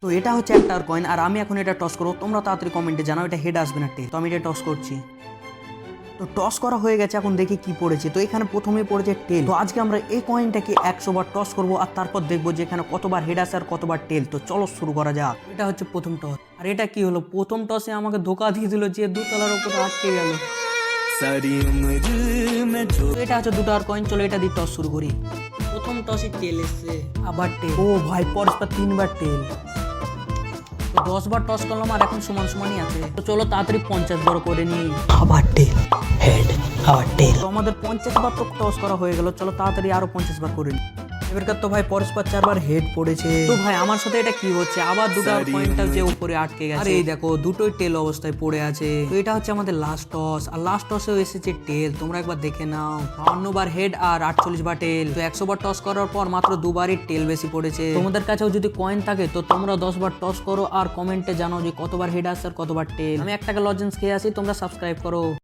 তো এটা হচ্ছে একটা আর কয়েন, আর আমি এখন এটা টস করবো। তোমরা তাড়াতাড়ি কমেন্টে জানাও এটা হেড আসবে না টেল। তো আমি এটা টস করছি। তো টস করা হয়ে গেছে, এখন দেখি কি পড়েছে। তো এখানে প্রথমেই পড়েছে টেল। তো আজকে আমরা এই কয়েনটাকে 100 বার টস করবো, আর তারপর দেখবো যে এখানে কতবার হেড আসে আর কতবার টেল। তো চলো শুরু করা যাক। এটা হচ্ছে প্রথম টস। আর এটা কি হলো, প্রথম টসে আমাকে ধোকা দিয়ে দিল যে দোতলার উপরে আটকে গেল। তো এটা হচ্ছে দুটো আর কয়েন। চলো এটা দিয়ে টস শুরু করি। প্রথম টসে টেল এসছে, আবার টেল। ও ভাই, পরস্পর 3বার টেল। তো 10 বার টস করলাম, আর এখন সমান সমানই আছে। তো চলো তাড়াতাড়ি 50 বার করে নিই। আবার টেল, হেড, আবার টেল। তো আমাদের 50 বার তো টস করা হয়ে গেল। চলো তাড়াতাড়ি আরো 50 বার করে নিই। এবারকার তো ভাই পরস্পর 4বার হেড পড়েছে। তো ভাই আমার সাথে এটা কি হচ্ছে, আবার দুটো পয়েন্টটা যে উপরে আটকে গেছে। আর এই দেখো দুটোই টেল অবস্থায় পড়ে আছে। তো এটা হচ্ছে আমাদের লাস্ট টস, আর লাস্ট টসেও এসেছে টেল। তোমরা একবার দেখে নাও, 52 বার হেড আর 48 বার টেল। তো 100 বার টস করার পর মাত্র দুবারই টেল বেশি পড়েছে। তোমাদের কাছেও যদি কয়েন থাকে তো তোমরা 10 বার টস করো, আর কমেন্টে জানাও যে কতবার হেড আসছে আর কতবার টেল। আমি 1 টাকা লজেন্স খেয়ে আসি, তোমরা সাবস্ক্রাইব করো।